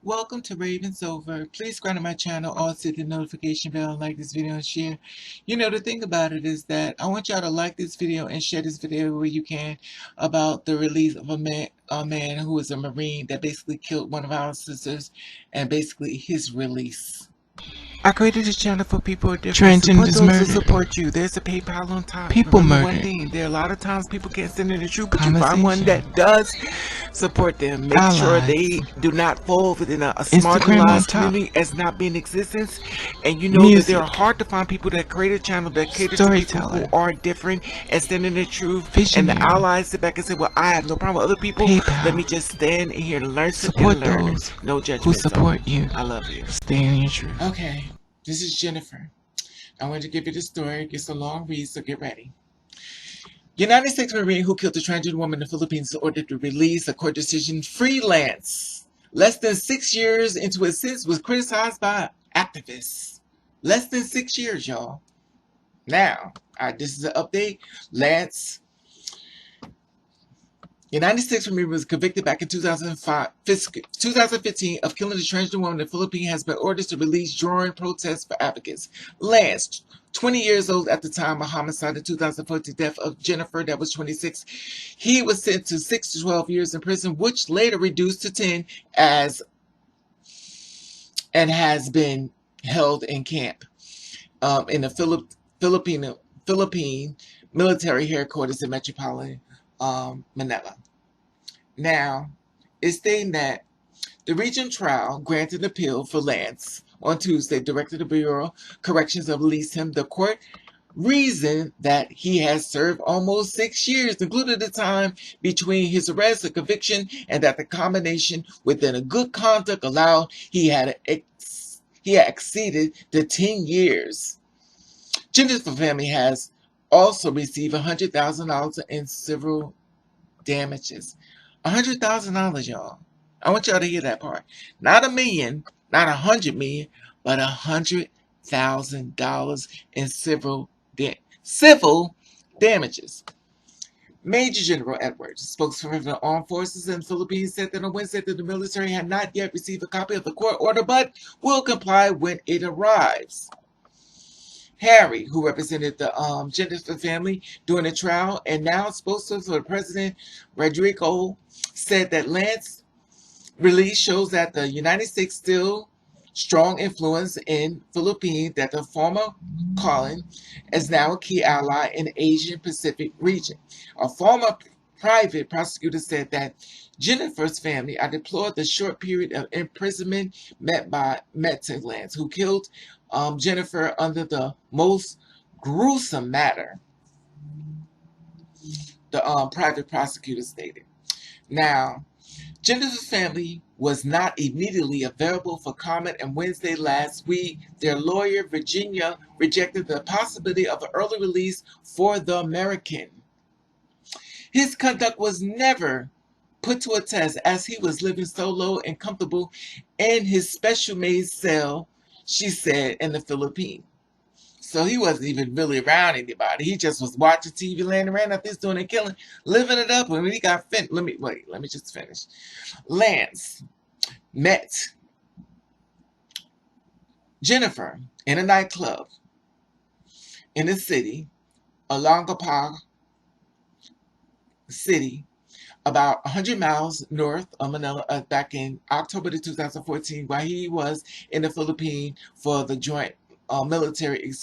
Welcome to Ravens Over. Please subscribe to my channel, also hit the notification bell, and like this video and share. The thing about it is that I want y'all to like this video and share this video where you can about the release of a man who was a Marine that basically killed one of our sisters, and basically his release. I created this channel for people with different support those who support you. There's a PayPal on top. People Remember murdered. one thing, there are a lot of times people can't send in the truth, but you find Conversation. one that does support them. Make sure Allies. they do not fall within a Instagram on marginalized top. community as not being in existence. And you know that there are hard to find people that create a channel that cater to people who Storyteller. are different and stand in the truth. Visionary. And the allies sit back and say, well, I have no problem with other people. PayPal. Let me just stand in here to learn Support and learn. those No judgment. who support you. I love you. Stay in your truth. Okay, this is Jennifer. I want to give you the story. It's a long read, so get ready. United States Marine who killed a transgender woman in the Philippines is ordered to release. A court decision. Freelance. Less than 6 years into his sentence was criticized by activists. Less than 6 years, y'all. Now, this is an update. Lance, United States Marine was convicted back in 2015 of killing a transgender woman in the Philippines, has been ordered to release during protests for advocates. Lance, 20 years old at the time of homicide, the 2014 death of Jennifer, that was 26. He was sentenced to 6 to 12 years in prison, which later reduced to 10 and has been held in camp in the Philippine military headquarters in Metropolitan Manila. Now, it's stating that the region trial granted an appeal for Lance on Tuesday, directed the Bureau of Corrections of released him. The court reasoned that he has served almost 6 years, including the time between his arrest and conviction, and that the combination within a good conduct allowed he had exceeded the 10 years. Jennifer family has also received $100,000 in civil damages. $100,000, y'all. I want y'all to hear that part. Not $1 million, not $100 million, but $100,000 in civil damages. Major General Edwards, spokesperson for the Armed Forces in the Philippines, said that on Wednesday that the military had not yet received a copy of the court order, but will comply when it arrives. Harry, who represented the Jennifer family during the trial and now spokesperson for the president, Rodrigo, said that Lance's release shows that the United States still strong influence in Philippines, that the former colony is now a key ally in the Asian Pacific region. A former private prosecutor said that Jennifer's family, I deplored the short period of imprisonment met to Lance, who killed Jennifer under the most gruesome manner, the private prosecutor stated. Now, Jennifer's family was not immediately available for comment, and Wednesday last week, their lawyer, Virginia, rejected the possibility of an early release for the American. His conduct was never put to a test as he was living solo and comfortable in his special-made cell, she said, in the Philippines. So he wasn't even really around anybody. He just was watching TV, laying around up this doing and killing, living it up. When he got finished, let me just finish. Lance met Jennifer in a nightclub in the city, Olongapo City, about 100 miles north of Manila, back in October 2014, while he was in the Philippines for the joint military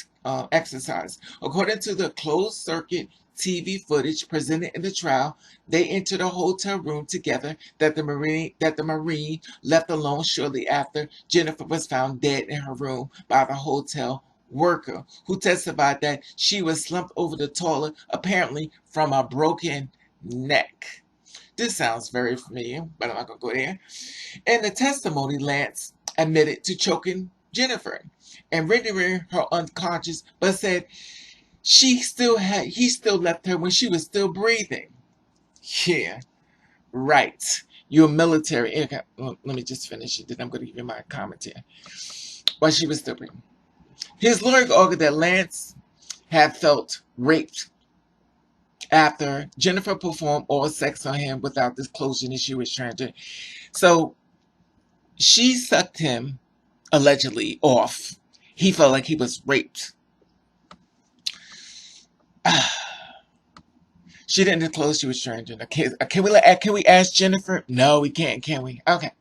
exercise. According to the closed-circuit TV footage presented in the trial, they entered a hotel room together that the Marine left alone shortly after Jennifer was found dead in her room by the hotel worker, who testified that she was slumped over the toilet, apparently from a broken neck. This sounds very familiar, but I'm not going to go there. In the testimony, Lance admitted to choking Jennifer and rendering her unconscious, but said he still left her when she was still breathing. Yeah, right. You're military. Okay, well, let me just finish it, then I'm going to give you my commentary. While she was still breathing. His lawyer argued that Lance had felt raped after Jennifer performed oral sex on him without disclosing that she was transgender. So She sucked him allegedly off. He felt like he was raped. She didn't disclose she was transgender. Can we ask Jennifer? No, we can't. Can we? Okay.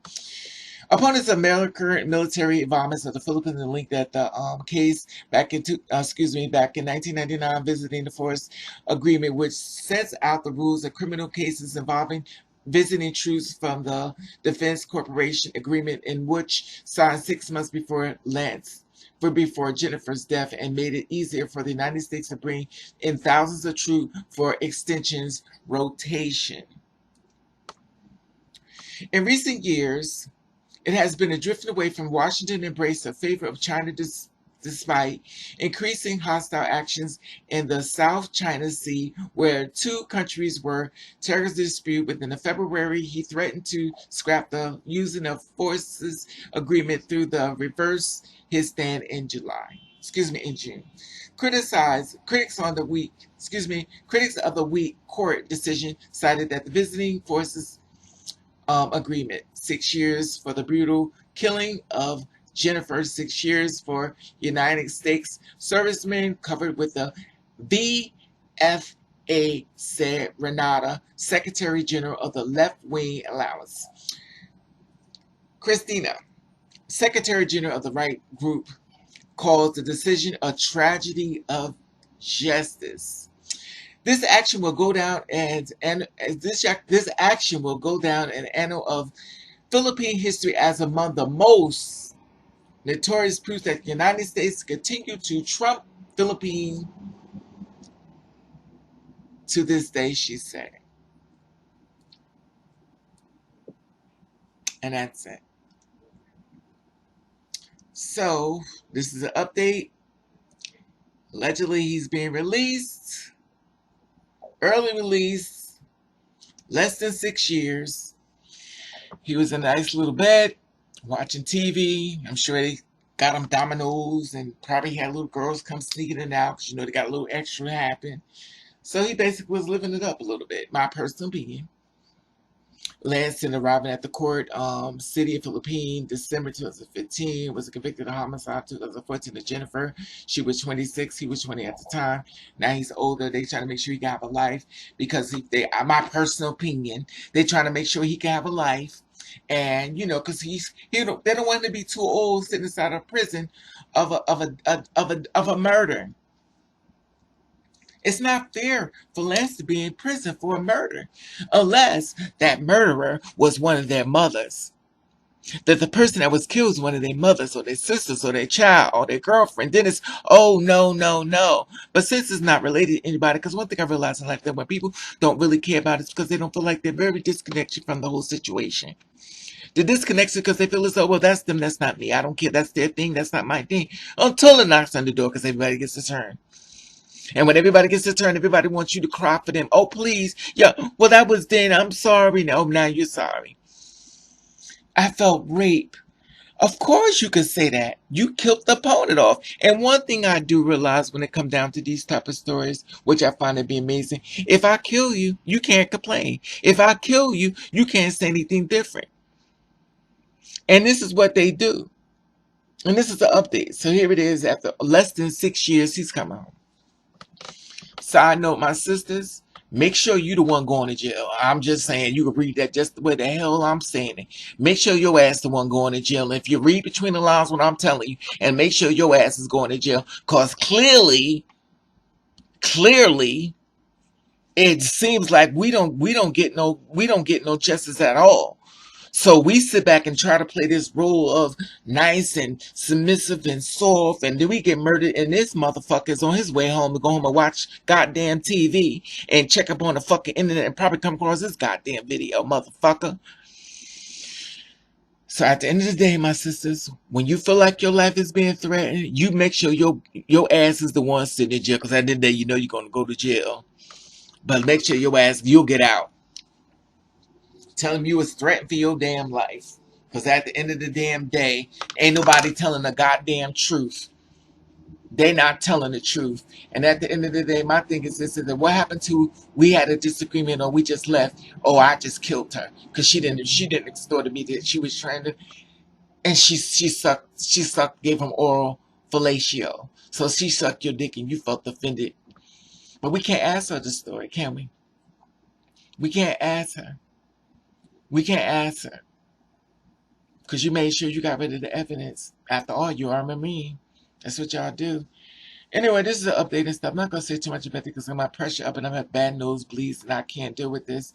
Opponents of current military involvement of the Philippines linked that the case back in 1999, visiting the force agreement, which sets out the rules of criminal cases involving visiting troops from the Defense Corporation agreement, in which signed 6 months before Jennifer's death, and made it easier for the United States to bring in thousands of troops for extensions rotation. In recent years, it has been drifting away from Washington's embrace in favor of China despite increasing hostile actions in the South China Sea, where two countries were terrorist dispute. Within February, he threatened to scrap the using of forces agreement through the reverse his stand in June. Critics of the weak court decision cited that the visiting forces agreement. 6 years for the brutal killing of Jennifer, 6 years for United States servicemen covered with the VFA, said Renata, Secretary General of the Left Wing Alliance. Christina, Secretary General of the right group, calls the decision a tragedy of justice. This action will go down this action will go down an annal of Philippine history as among the most notorious proofs that the United States continue to trump Philippines to this day, she said. And that's it. So, this is an update. Allegedly, he's being released. Early release. Less than 6 years. He was in a nice little bed, watching TV. I'm sure they got him dominoes and probably had little girls come sneaking in and out because, they got a little extra to happen. So he basically was living it up a little bit, my personal opinion. Lansing arriving at the court, city of Philippines, December 2015, was convicted of homicide. 2014 to Jennifer. She was 26, he was 20 at the time. Now he's older. They trying to make sure he can have a life because my personal opinion, they trying to make sure he can have a life. And because they don't want him to be too old sitting inside of prison of a murder. It's not fair for Lance to be in prison for a murder unless that murderer was one of their mothers. That the person that was killed was one of their mothers or their sisters or their child or their girlfriend. Then it's, oh, no, no, no. But since it's not related to anybody, because one thing I realized in life that when people don't really care about it, it's because they don't feel like they're very disconnected from the whole situation. The disconnection because they feel as though, well, that's them, that's not me. I don't care. That's their thing. That's not my thing. Until it knocks on the door because everybody gets a turn. And when everybody gets a turn, everybody wants you to cry for them. Oh, please. Yeah, well, that was then. I'm sorry. No, now you're sorry. I felt rape. Of course you could say that. You killed the opponent off. And one thing I do realize when it comes down to these type of stories, which I find to be amazing, if I kill you, you can't complain. If I kill you, you can't say anything different. And this is what they do. And this is the update. So here it is. After less than 6 years, he's coming home. Side note, my sisters, make sure you the one going to jail. I'm just saying, you can read that just the way the hell I'm saying it. Make sure your ass the one going to jail. And if you read between the lines what I'm telling you, and make sure your ass is going to jail, because clearly, it seems like we don't get no justice at all. So we sit back and try to play this role of nice and submissive and soft, and then we get murdered, and this motherfucker's on his way home to go home and watch goddamn TV and check up on the fucking internet and probably come across this goddamn video, motherfucker. So at the end of the day, my sisters, when you feel like your life is being threatened, you make sure your ass is the one sitting in jail, because at the end of the day, you're going to go to jail. But make sure you'll get out. Tell them you was threatened for your damn life. Because at the end of the damn day, ain't nobody telling the goddamn truth. They not telling the truth. And at the end of the day, my thing is this, is that what happened to, we had a disagreement or we just left, oh, I just killed her. Because she didn't extort me that she was trying to, And gave him oral fellatio. So she sucked your dick and you felt offended. But we can't ask her the story, can we? We can't ask her. We can't ask her. Because you made sure you got rid of the evidence. After all, you are a Marine. That's what y'all do. Anyway, this is an update and stuff. I'm not going to say too much about it because I'm at pressure up and I'm at bad nosebleeds and I can't deal with this.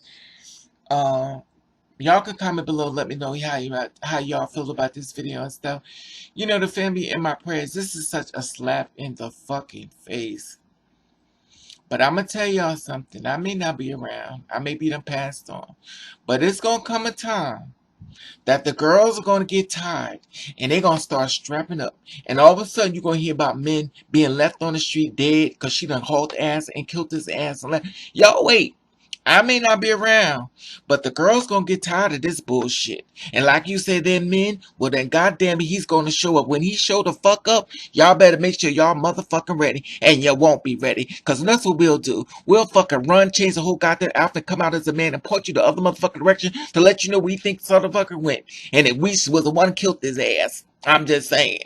Y'all can comment below. Let me know how y'all feel about this video and stuff. You know, the family in my prayers. This is such a slap in the fucking face. But I'm going to tell y'all something. I may not be around. I may be done passed on. But it's going to come a time that the girls are going to get tired and they're going to start strapping up. And all of a sudden, you're going to hear about men being left on the street dead because she done hauled ass and killed his ass. And y'all wait. I may not be around, but the girl's gonna get tired of this bullshit. And like you said, they're men, well then goddamn it, he's gonna show up. When he show the fuck up, y'all better make sure y'all motherfucking ready. And you won't be ready. Cause that's what we'll do. We'll fucking run, change the whole goddamn outfit, come out as a man and point you the other motherfucking direction to let you know we think the motherfucker went. And that we was the one killed his ass. I'm just saying.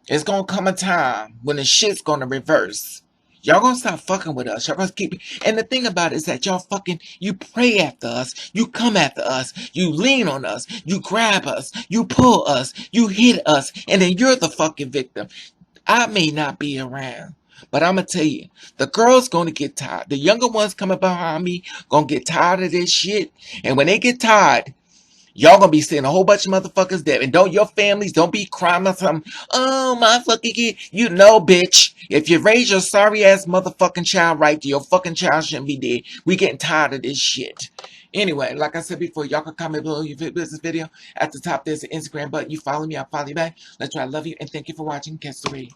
It's gonna come a time when the shit's gonna reverse. Y'all gonna stop fucking with us. Y'all gonna keep. And the thing about it is that y'all fucking, you pray after us, you come after us, you lean on us, you grab us, you pull us, you hit us, and then you're the fucking victim. I may not be around, but I'm gonna tell you, the girl's gonna get tired. The younger ones coming behind me gonna get tired of this shit. And when they get tired, y'all gonna be seeing a whole bunch of motherfuckers dead. And don't your families don't be crying or something. Oh, my fucking kid. You know, bitch. If you raise your sorry ass motherfucking child right, your fucking child shouldn't be dead. We getting tired of this shit. Anyway, like I said before, y'all can comment below if you this video. At the top, there's an Instagram button. You follow me, I'll follow you back. Let's try. I love you and thank you for watching. Catch the read.